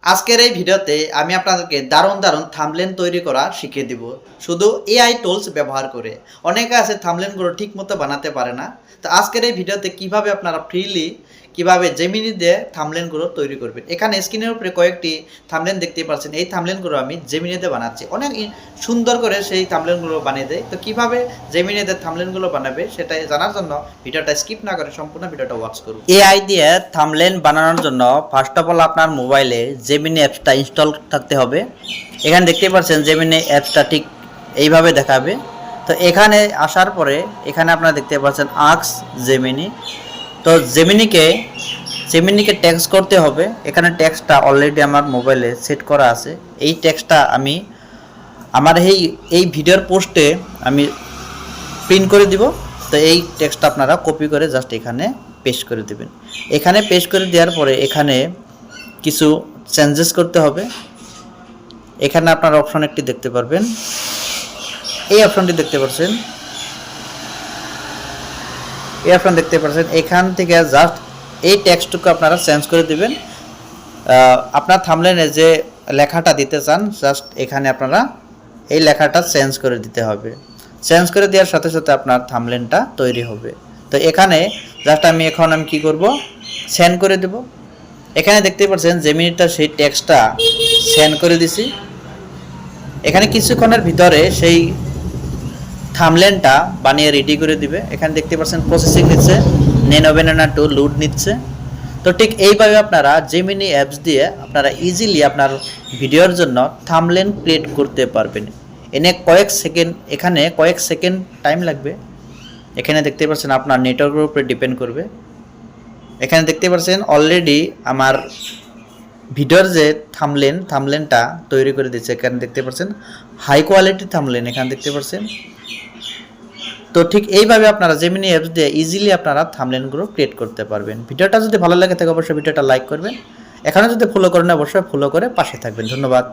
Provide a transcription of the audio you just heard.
আজকের এই ভিডিওতে আমি আপনাদেরকে দারুণ থাম্বনেল তৈরি করা শিখিয়ে দিব শুধু এআই টুলস ব্যবহার করে। অনেকে আছে থাম্বনেলগুলো ঠিকমতো বানাতে পারে না। তো আজকের এই ভিডিওতে কিভাবে আপনারা ফ্রিলি কিভাবে জেমিনি দিয়ে থাম্বনেলগুলো তৈরি করবেন। এখানে স্ক্রিনের উপরে কয়েকটি থাম্বনেল দেখতে পাচ্ছেন। এই থাম্বনেলগুলো আমি জেমিনিতে বানাচ্ছি। অনেক সুন্দর করে সেই থাম্বনেলগুলো বানিয়ে দেয়। তো কিভাবে জেমিনিতে থাম্বনেলগুলো বানাবে সেটা জানার জন্য ভিডিওটা স্কিপ না করে সম্পূর্ণ ভিডিওটা ওয়াচ করুন। এআই দিয়ে থাম্বনেল বানানোর জন্য ফার্স্ট অফ অল আপনার মোবাইলে জেমিনি অ্যাপসটা ইনস্টল থাকতে হবে। এখানে দেখতে পাচ্ছেন জেমিনি অ্যাপসটা ঠিক এইভাবে দেখাবে। তো এখানে আসার পরে এখানে আপনারা দেখতে পাচ্ছেন আস্ক জেমিনি। তো জেমিনিকে টেক্সট করতে হবে। এখানে টেক্সটটা অলরেডি আমার মোবাইলে সেট করা আছে। এই টেক্সটটা আমি আমার এই ভিডিওর পোস্টে আমি প্রিন্ট করে দিব। তো এই টেক্সটটা আপনারা কপি করে জাস্ট এখানে পেস্ট করে দেবেন। এখানে পেস্ট করে দেওয়ার পরে এখানে কিছু চেঞ্জেস করতে হবে। এখানে আপনার অপশন একটি দেখতে পারবেন, এই অপশনটি দেখতে পাচ্ছেন, এই অপশন দেখতে পাচ্ছেন। এখান থেকে জাস্ট এই টেক্সটটুকু আপনারা চেঞ্জ করে দিবেন। আপনার থাম্বনেলে যে লেখাটা দিতে চান জাস্ট এখানে আপনারা এই লেখাটা চেঞ্জ করে দিতে হবে। চেঞ্জ করে দেওয়ার সাথে সাথে আপনার থাম্বনেলটা তৈরি হবে। তো এখানে জাস্ট আমি কি করব, সেন্ড করে দেব। এখানে দেখতে পাচ্ছেন জেমিনিটা সেই টেক্সটটা সেন্ড করে দিছি। এখানে কিছুক্ষণের ভিতরে সেই থাম্বনেলটা বানিয়ে রেডি করে দিবে। এখানে দেখতে পাচ্ছেন প্রসেসিং নিচ্ছে, নেনোভেনানা 2 লোড নিচ্ছে। তো ঠিক এইভাবে আপনারা জেমিনি অ্যাপস দিয়ে আপনারা ইজিলি আপনার ভিডিওর জন্য থাম্বনেল ক্রিয়েট করতে পারবেন। এখানে কয়েক সেকেন্ড টাইম লাগবে। এখানে দেখতে পাচ্ছেন আপনার নেটওয়ার্কের উপরে ডিপেন্ড করবে। এখানে দেখতে পাচ্ছেন অলরেডি আমার ভিডিওর যে থাম্বনেলটা তৈরি করে দিচ্ছে। এখানে দেখতে পাচ্ছেন হাই কোয়ালিটি থাম্বনেল এখানে দেখতে পাচ্ছেন। তো ঠিক এইভাবে আপনারা জেমিনি অ্যাপস দিয়ে ইজিলি আপনারা থাম্বনেলগুলো ক্রিয়েট করতে পারবেন। ভিডিওটা যদি ভালো লাগে থাকে অবশ্যই ভিডিওটা লাইক করবেন। এখানে যদি ফলো করেন অবশ্যই ফলো করে পাশে থাকবেন। ধন্যবাদ।